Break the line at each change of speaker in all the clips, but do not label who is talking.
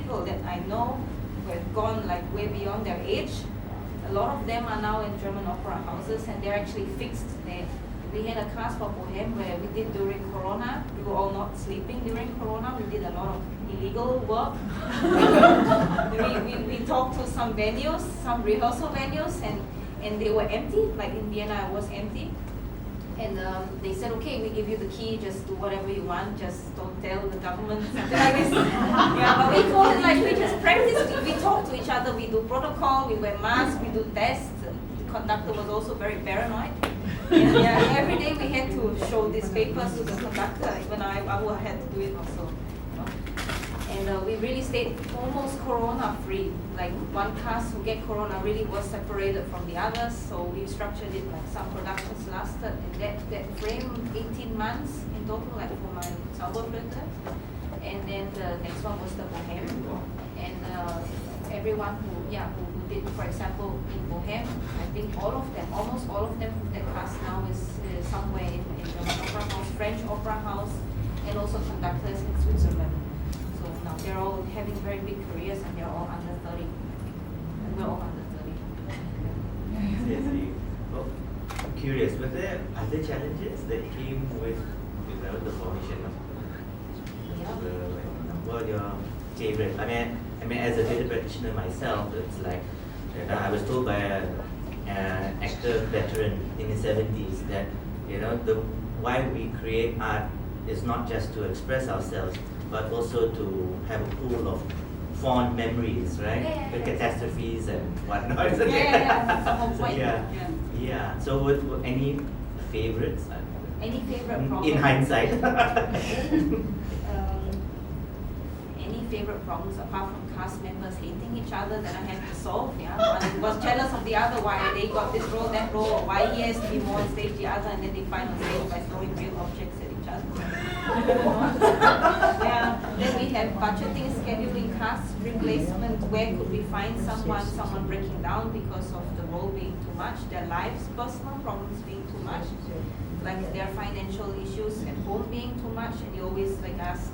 people that I know who have gone like way beyond their age. A lot of them are now in German opera houses, and they're actually fixed there. We had a class for Bohem where we did during Corona. We were all not sleeping during Corona. We did a lot of illegal work. we talked to some venues, some rehearsal venues, and they were empty. Like in Vienna, it was empty. And they said, okay, we give you the key, just do whatever you want, just don't tell the government, something like this. Yeah, but we told it like we just practiced, we talk to each other, we do protocol, we wear masks, we do tests. The conductor was also very paranoid. And yeah, every day we had to show these papers to the conductor, even I had to do it also. And we really stayed almost corona-free. Like one cast who get corona really was separated from the others, so we structured it like some productions lasted in that frame 18 months in total, like for my Zauberflöte. And then the next one was the Bohem. And everyone who did, for example, in Bohem, I think almost all of them that cast now is somewhere in the opera house, French opera house, and also conductors in Switzerland. Now they're all having very big careers, and they're all under 30. And we're all under 30.
Yes, well, I'm curious, were there other challenges that came with the formation of your favorite? I mean, as a theatre practitioner myself, it's like I was told by an actor veteran in his 70s that why we create art is not just to express ourselves, but also to have a pool of fond memories, right?
Yeah.
The catastrophes and whatnot.
That's the whole point.
Yeah. So, were any favorites?
Any favorite problems?
In hindsight.
Any favorite problems apart from cast members hating each other that I had to solve? Yeah, one was jealous of the other, why they got this role, that role, or why he has to be more on stage the other, and then they find on stage by throwing real objects at each other. Yeah. Then we have budgeting, scheduling, cast replacement. Where could we find someone breaking down because of the role being too much, their lives, personal problems being too much, like their financial issues at home being too much, and you always like ask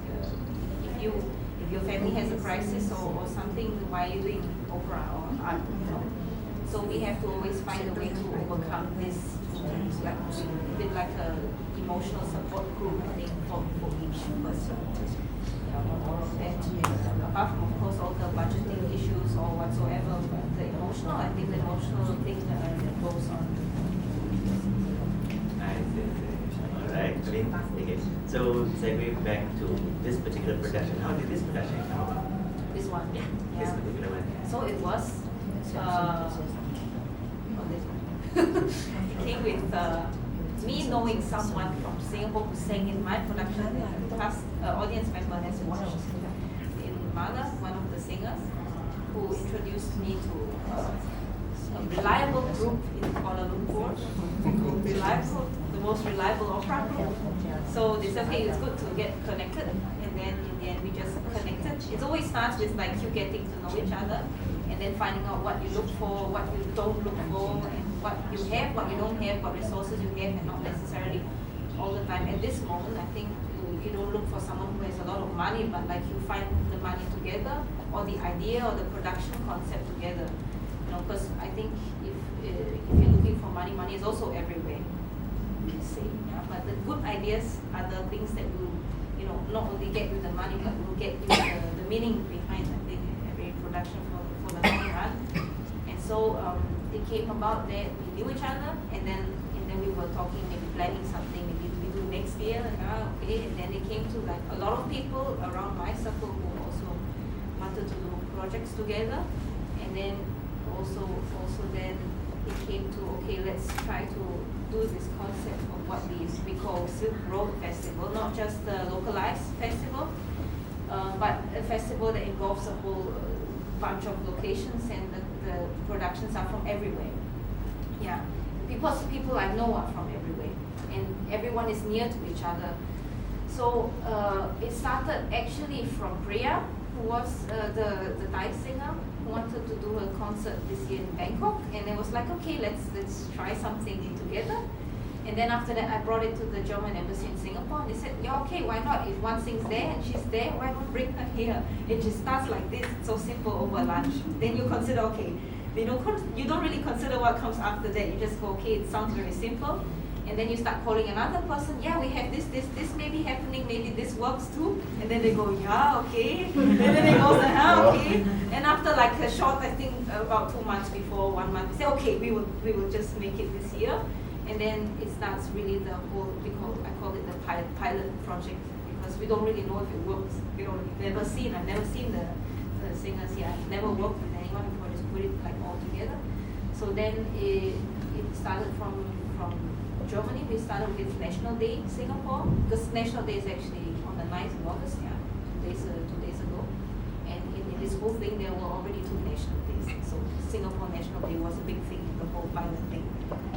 if your family has a crisis or something, why are you doing opera or art? So we have to always find a way to overcome this. Like a bit like a emotional support group, I think, for each person. Apart from, of course, all the budgeting issues or whatsoever, but the emotional, I think the emotional thing that goes on.
Alright, okay. So, segue back to this particular production. How did this production come about?
This one? Yeah.
This particular one?
So it was, it came with me knowing someone from Singapore who sang in my production. Audience member has watched in Mala, one of the singers, who introduced me to a reliable group in Kuala Lumpur, the most reliable opera group. So they said, okay, it's good to get connected, and then in the end we just connected. It always starts with like you getting to know each other, and then finding out what you look for, what you don't look for, and what you have, what you don't have, what resources you have, and not necessarily all the time. At this moment, I think you don't look for someone who has a lot of money, but like you find the money together, or the idea or the production concept together. Because I think if you're looking for money, money is also everywhere. You say, yeah? But the good ideas are the things that will, not only get you the money, but will get you the meaning behind, I think, every production for the long run. And so it came about that we knew each other, and then we were talking, maybe planning something, maybe we do next year, okay. And then it came to like a lot of people around my circle who also wanted to do projects together, and then also then it came to, okay, let's try to do this concept of what we call Silk Road Festival, not just a localized festival, but a festival that involves a whole bunch of locations, and the productions are from everywhere. Yeah, people I know are from everywhere, and everyone is near to each other. So it started actually from Priya, who was the Thai singer, who wanted to do a concert this year in Bangkok, and it was like, okay, let's try something together. And then after that, I brought it to the German embassy in Singapore. And they said, yeah, okay, why not? If one sings there and she's there, why not bring her here? It just starts like this, so simple over lunch. Then you consider, okay, you don't really consider what comes after that. You just go, okay, it sounds very simple. And then you start calling another person, yeah, we have this may be happening, maybe this works too. And then they go, yeah, okay. And then they go, okay. And after like a short, I think about 2 months before, 1 month, we say, okay, we will just make it this year. And then it starts really the whole, I call it the pilot project, because we don't really know if it works. I've never seen the singers here. I've never worked with anyone before, just put it like all together. So then it started from Germany. We started with National Day in Singapore, because National Day is actually on the 9th of August, 2 days ago. And in this whole thing, there were already 2 National Days. So Singapore National Day was a big thing, the whole pilot thing.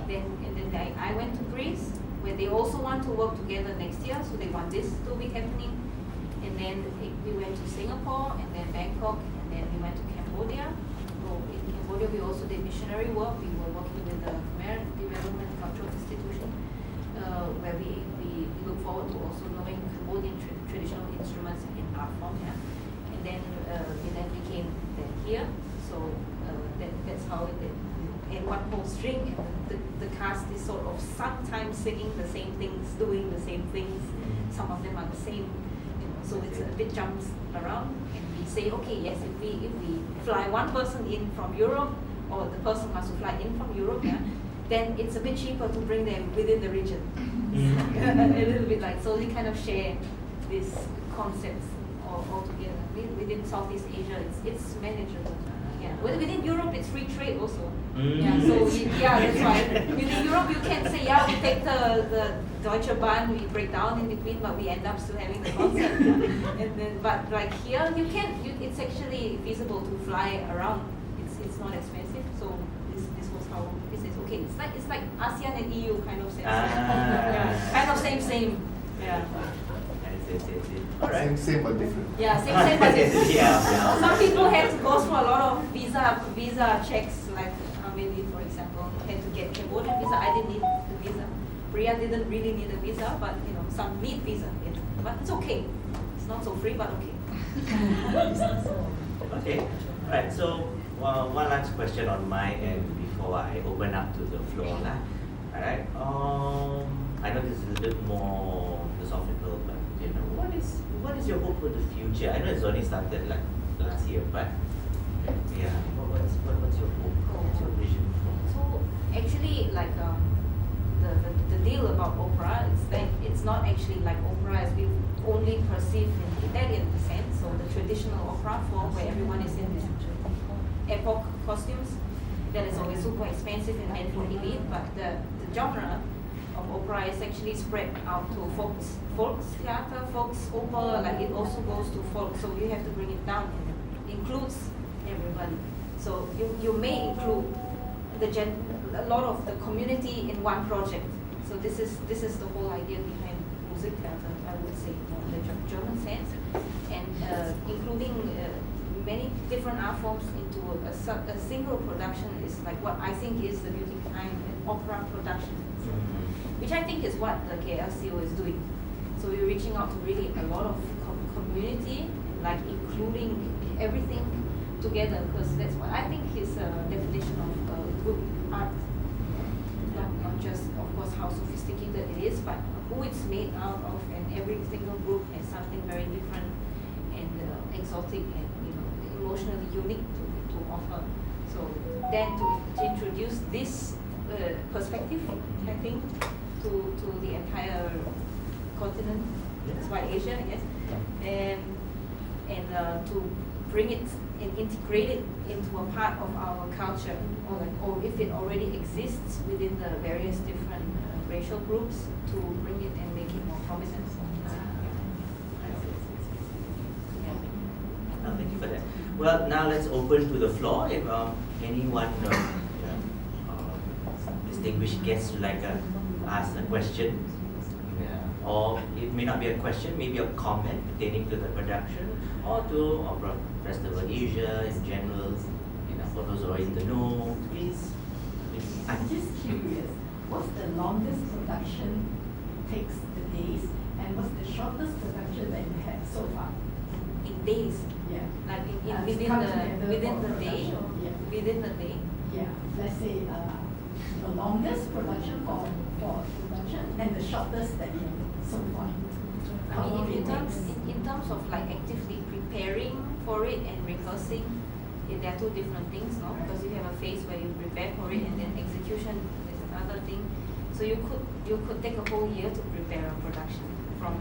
Then I went to Greece, where they also want to work together next year, so they want this to be happening. And then we went to Singapore, and then Bangkok, and then we went to Cambodia. So in Cambodia, we also did missionary work. We were working with the Khmer Development Cultural Institution, where we look forward to also knowing Cambodian traditional instruments in art form. Yeah? And then we came here. So that's how it did. And one whole string, and the cast is sort of sometimes singing the same things, doing the same things. Some of them are the same, so it's a bit jumps around. And we say, okay, yes, if we fly one person in from Europe, or the person has to fly in from Europe, then it's a bit cheaper to bring them within the region. A little bit like, so we kind of share these concepts all together. Within Southeast Asia, it's manageable. Yeah. Within Europe, it's free trade also. Yeah, so that's why. Within Europe, you can say, yeah, we take the Deutsche Bahn, we break down in between, but we end up still having the concert. And then, but like here, it's actually feasible to fly around. It's not expensive. So this was how this is. Okay, it's like ASEAN and EU kind of sense. Yeah, kind of same. Yeah.
All right.
Same but different.
Yeah, same but different.
Yeah.
Some people had to go through a lot of visa checks, like maybe for example, had to get Cambodian visa. I didn't need the visa. Priya didn't really need a visa, but some need visa. But it's okay. It's not so free, but okay.
Okay. All right. So one last question on my end before I open up to the floor. All right. I know this is a bit more philosophical, but what is your hope for the future? I know it's only started like last year, but yeah, what's your hope? What's your vision?
So actually, like the deal about opera is that it's not actually like opera as we only perceive in Italian sense. So the traditional opera form where everyone is in this epoch costumes, that is always super expensive and meant for elite, but the genre of opera is actually spread out to folks theater, folks opera, like it also goes to folk, so you have to bring it down, and it includes everybody. So you may include a lot of the community in one project. So this is the whole idea behind music theater, I would say, in the German sense, and including many different art forms into a single production is like what I think is the beauty behind an opera production. Which I think is what the KLCO is doing. So we're reaching out to really a lot of community, like including everything together, because that's what I think is a definition of good art. Not just, of course, how sophisticated it is, but who it's made out of, and every single group has something very different and exotic and emotionally unique to offer. So then to introduce this perspective, I think, to the entire continent, that's why Asia, yes, and to bring it and integrate it into a part of our culture, or if it already exists within the various different racial groups, to bring it and make it more prominent.
Thank you for that. Well, now let's open to the floor. If anyone distinguished guests would like to ask a question, or it may not be a question, maybe a comment pertaining to the production or to Opera Festival Asia in general. For those who are in the know, please.
I'm just curious.
what's the longest production takes the days, and what's the shortest production that you had so far?
In days,
Yeah.
like
Come together
within
for
the day,
production. Yeah.
within the day.
Yeah, let's say the longest production for production and the shortest that you so far.
I mean, in terms of like actively preparing for it and rehearsing, there are two different things, no? Because you have a phase where you prepare for it, and then execution is another thing. So you could take a whole year to prepare a production from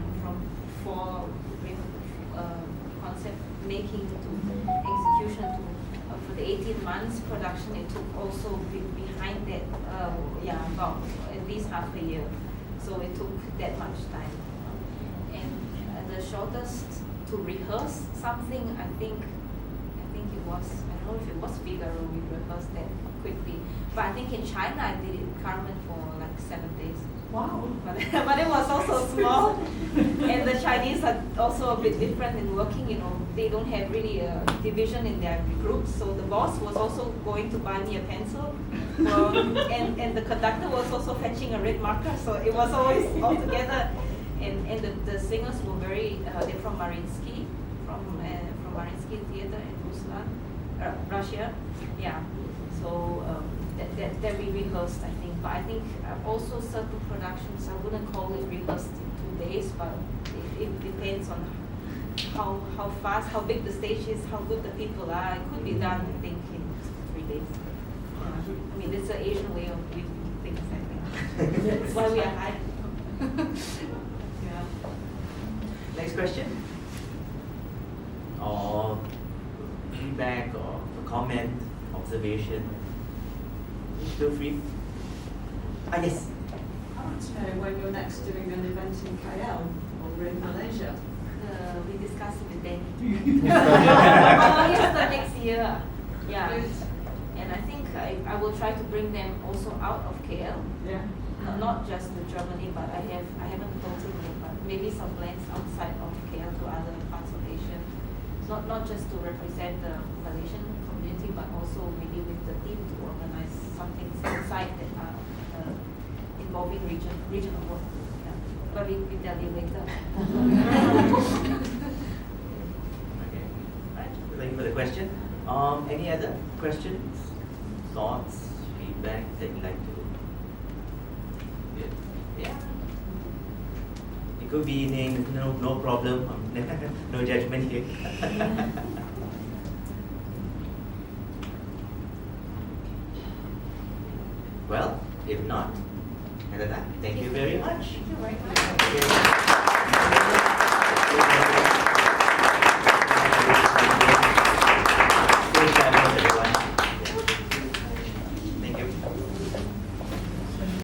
concept making to execution to for the 18 months production. It took also behind that about at least half a year. So it took that much time. And the shortest to rehearse something, I think it was, I don't know if it was Figaro, we rehearsed that quickly. But I think in China I did it Carmen for like 7 days.
Wow.
But it was also small. And the Chinese are also a bit different in working, they don't have really a division in their groups. So the boss was also going to buy me a pencil. And the conductor was also fetching a red marker. So it was always all together. And the singers were they're from Mariinsky, from Mariinsky Theater in Ruslan, Russia. Yeah. So that we rehearsed, I think. But I think also certain productions, I wouldn't call it rehearsed in 2 days, but it depends on how fast, how big the stage is, how good the people are. It could be done, I think, in 3 days. Yeah. I mean, it's an Asian way of doing things, I think. That's why we are high. Yeah.
Next question? Or feedback or a comment, observation? Feel free. Yes.
I want to know when you're next doing an event in KL or in Malaysia.
We discussed it with Danny. It's the next year. Yeah.
Good.
And I think I will try to bring them also out of KL.
Yeah.
Not just to Germany, but I haven't told him yet, but maybe some plans outside of KL to other parts of Asia. Not just to represent the Malaysian community, but also maybe with the team to organize some things outside that are involving regional work. Yeah. But we tell you later.
Okay. Right. Thank you for the question. Any other questions, thoughts, feedback that you'd like to? Yeah. It could be named, no problem. No judgment here. Well, if not, thank you very much.
Thank you very much.